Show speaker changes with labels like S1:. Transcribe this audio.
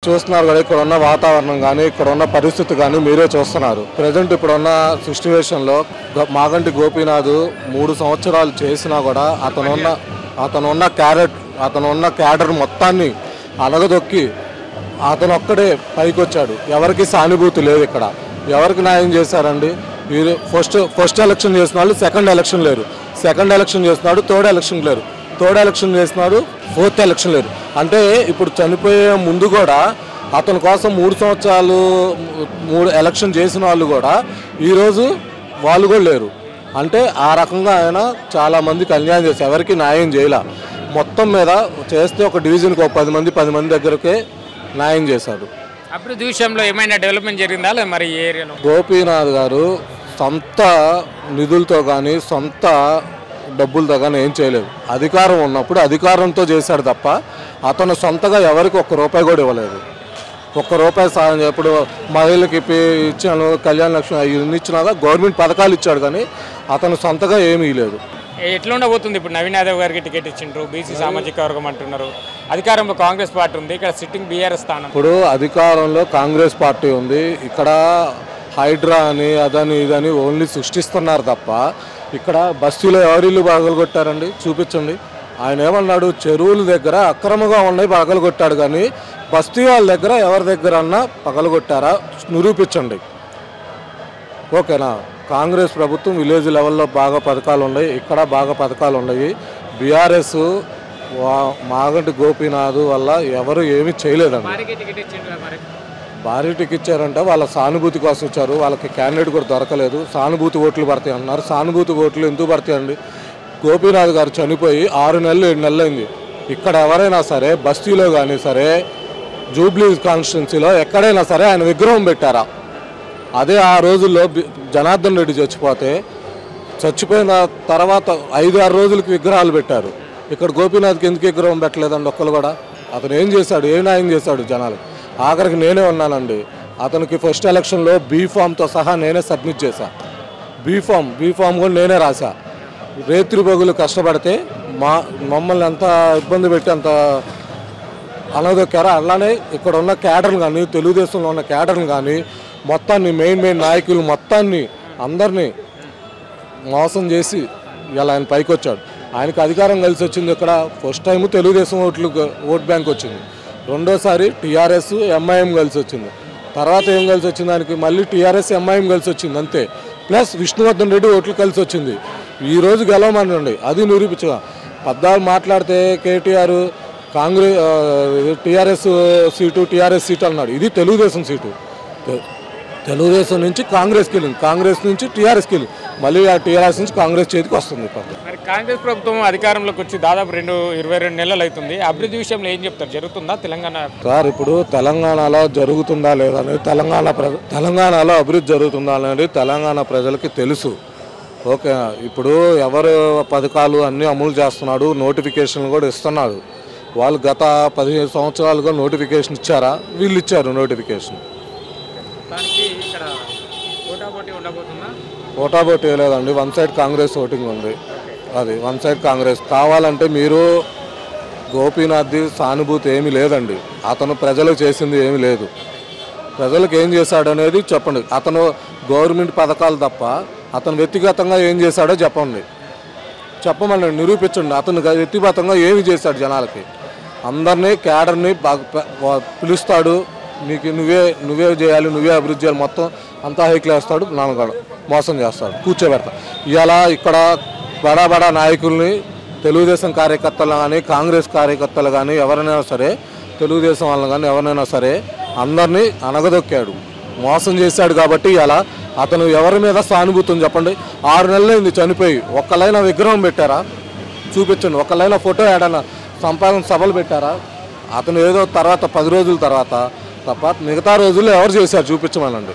S1: చూస్తున్నారు కదా, ఇక్కడ ఉన్న వాతావరణం కానీ ఇక్కడ ఉన్న పరిస్థితి కానీ మీరే చూస్తున్నారు. ప్రజెంట్ ఇప్పుడున్న సిచ్యువేషన్లో మాగంటి గోపీనాథ్ 3 సంవత్సరాలు చేసినా కూడా అతనున్న క్యాడర్ మొత్తాన్ని అలగదొక్కి అతను ఒక్కడే పైకి వచ్చాడు. ఎవరికి సానుభూతి లేదు. ఇక్కడ ఎవరికి న్యాయం చేశారండి? వీరు ఫస్ట్ ఎలక్షన్ చేసిన వాళ్ళు సెకండ్ ఎలక్షన్ లేరు, సెకండ్ ఎలక్షన్ చేస్తున్నాడు థర్డ్ ఎలక్షన్ లేరు, థర్డ్ ఎలక్షన్ చేస్తున్నాడు ఫోర్త్ ఎలక్షన్ లేరు. అంటే ఇప్పుడు చనిపోయే ముందు కూడా అతని కోసం 3 సంవత్సరాలు 3 ఎలక్షన్ చేసిన వాళ్ళు కూడా ఈరోజు వాళ్ళు కూడా లేరు. అంటే ఆ రకంగా ఆయన చాలామందికి అన్యాయం చేసి ఎవరికి న్యాయం చేయాల. మొత్తం మీద చేస్తే ఒక డివిజన్కి ఒక 10 మంది దగ్గరకే న్యాయం చేశాడు.
S2: అభివృద్ధి విషయంలో ఏమైనా డెవలప్మెంట్ జరిగిందా మరి ఈ ఏరియాలో?
S1: గోపీనాథ్ గారు సొంత నిధులతో కానీ సొంత డబ్బులతో కానీ ఏం చేయలేదు. అధికారం ఉన్నప్పుడు అధికారంతో చేశాడు తప్ప అతను సొంతగా ఎవరికి ₹1 కూడా ఇవ్వలేదు. ₹1 సాయం ఇప్పుడు మహిళలకి ఇచ్చాను, కళ్యాణ లక్ష్మి ఇవన్నీ ఇచ్చినాక గవర్నమెంట్ పథకాలు ఇచ్చాడు కానీ అతను సొంతగా ఏమీ ఇవ్వలేదు.
S2: ఎట్లా ఉండబోతుంది? ఇప్పుడు నవీన్ యాదవ్ గారికి టికెట్ ఇచ్చిండ్రు, బీసీ సామాజిక వర్గం అంటున్నారు. అధికారంలో కాంగ్రెస్ పార్టీ ఉంది, ఇక్కడ సిట్టింగ్ బీఆర్ఎస్ స్థానం.
S1: ఇప్పుడు అధికారంలో కాంగ్రెస్ పార్టీ ఉంది. ఇక్కడ హైడ్రా అని అదని ఇదని ఓన్లీ సృష్టిస్తున్నారు తప్ప ఇక్కడ బస్తీలో ఎవరిల్లు పగలగొట్టారండి? చూపించండి. ఆయన ఏమన్నాడు? చెరువుల దగ్గర అక్రమంగా ఉన్నాయి పగలగొట్టాడు కానీ బస్తీ వాళ్ళ దగ్గర ఎవరి దగ్గర అన్నా పగలగొట్టారా? నిరూపించండి. ఓకేనా? కాంగ్రెస్ ప్రభుత్వం విలేజ్ లెవెల్లో బాగా పథకాలు ఉన్నాయి, ఇక్కడ బాగా పథకాలు ఉన్నాయి. బీఆర్ఎస్ మాగంటి గోపీనాథ్ వల్ల ఎవరు ఏమీ చేయలేదండి. భారీ టికెట్ ఇచ్చారంటే వాళ్ళ సానుభూతి కోసం ఇచ్చారు. వాళ్ళకి క్యాండిడేట్ కూడా దొరకలేదు. సానుభూతి ఓట్లు పడతాయి అన్నారు. సానుభూతి ఓట్లు ఎందుకు పడతాయండి? గోపీనాథ్ గారు చనిపోయి 6 నెలలు 7 నెలలు అయింది. ఇక్కడ ఎవరైనా సరే బస్తీలో కానీ సరే జూబ్లీ కాన్స్టిట్యున్సీలో ఎక్కడైనా సరే ఆయన విగ్రహం పెట్టారా? అదే ఆ రోజుల్లో జనార్దన్ రెడ్డి చచ్చిపోయిన తర్వాత 5-6 రోజులకి విగ్రహాలు పెట్టారు. ఇక్కడ గోపీనాథ్కి ఎందుకు విగ్రహం పెట్టలేదండి ఒక్కరు కూడా? అతను ఏం చేశాడు? ఏ న్యాయం చేశాడు జనాలు? ఆఖరికి నేనే ఉన్నానండి. అతనికి ఫస్ట్ ఎలక్షన్లో బీఫామ్తో సహా నేనే సబ్మిట్ చేశా. బీఫామ్ కూడా నేనే రాశా. రేత్రి బొగులు కష్టపడితే మమ్మల్ని ఎంత ఇబ్బంది పెట్టి అంత అనదొక్కారో అలానే ఇక్కడ ఉన్న క్యాడర్లు కానీ తెలుగుదేశంలో ఉన్న క్యాడర్లు కానీ మొత్తాన్ని మెయిన్ నాయకులు మొత్తాన్ని అందరినీ మోసం చేసి ఇలా ఆయన పైకి వచ్చాడు. ఆయనకు అధికారం కలిసి వచ్చింది. ఇక్కడ first time Telugu Desam vote bank వచ్చింది, రెండోసారి టీఆర్ఎస్ ఎంఐఎం కలిసి వచ్చింది, తర్వాత ఏం కలిసి వచ్చింది ఆయనకి? మళ్ళీ టీఆర్ఎస్ ఎంఐఎం కలిసి వచ్చింది అంతే. ప్లస్ విష్ణువర్ధన్ రెడ్డి ఓట్లు కలిసి వచ్చింది. ఈరోజు గెలవమనండి, అది నిరూపించగా. పద్దాలు మాట్లాడితే కేటీఆర్ కాంగ్రెస్ టీఆర్ఎస్ సీటు అన్నాడు. ఇది తెలుగుదేశం సీటు. తెలుగుదేశం నుంచి కాంగ్రెస్కి వెళ్ళింది, కాంగ్రెస్ నుంచి టీఆర్ఎస్కి వెళ్ళింది, మళ్ళీ ఆ టీఆర్ఎస్ నుంచి కాంగ్రెస్ చేతికి వస్తుంది.
S2: మరి కాంగ్రెస్ ప్రభుత్వం అధికారంలోకి వచ్చి దాదాపు 22 నెలలు అవుతుంది. అభివృద్ధి విషయంలో ఏం చెప్తారు? జరుగుతుందా తెలంగాణ?
S1: సార్, ఇప్పుడు తెలంగాణలో జరుగుతుందా లేదా అనేది తెలంగాణలో అభివృద్ధి జరుగుతుందా అనేది తెలంగాణ ప్రజలకి తెలుసు. ఓకే, ఇప్పుడు ఎవరు పథకాలు అన్నీ అమలు చేస్తున్నాడు, నోటిఫికేషన్లు కూడా ఇస్తున్నాడు. వాళ్ళు గత 15 సంవత్సరాలుగా నోటిఫికేషన్ ఇచ్చారా? వీళ్ళు ఇచ్చారు నోటిఫికేషన్. ఓటాబోటీ లేదండి, వన్ సైడ్ కాంగ్రెస్ ఓటింగ్ ఉంది. అది వన్ సైడ్ కాంగ్రెస్. కావాలంటే మీరు గోపీనాథ్ది సానుభూతి ఏమీ లేదండి. అతను ప్రజలకు చేసింది ఏమీ లేదు. ప్రజలకు ఏం చేశాడు అనేది చెప్పండి. అతను గవర్నమెంట్ పథకాలు తప్ప అతను వ్యక్తిగతంగా ఏం చేశాడో చెప్పమని నిరూపించండి. అతను వ్యక్తిగతంగా ఏమి చేశాడు జనాలకి? అందరినీ క్యాడర్ని పిలుస్తాడు, నీకు నువ్వే చేయాలి, నువ్వే అభివృద్ధి చేయాలి, మొత్తం అంతా హైక్లు వేస్తాడు, నాన్నగాడు మోసం చేస్తాడు, కూర్చోబెడతా. ఇలా ఇక్కడ బడా నాయకుల్ని తెలుగుదేశం కార్యకర్తలు కానీ కాంగ్రెస్ కార్యకర్తలు కానీ ఎవరైనా సరే తెలుగుదేశం వాళ్ళని కానీ ఎవరైనా సరే అందరినీ అనగదొక్కాడు, మోసం చేశాడు. కాబట్టి ఇలా అతను ఎవరి మీద సానుభూతిని చెప్పండి. 6 నెలలైంది చనిపోయి. ఒక్కలైనా విగ్రహం పెట్టారా? చూపించండి. ఒక్కలైనా ఫోటో ఏడైనా సంపాదన సభలు పెట్టారా? అతను ఏదో తర్వాత 10 రోజుల తర్వాత తప్ప మిగతా రోజుల్లో ఎవరు చేశారు చూపించమనండి.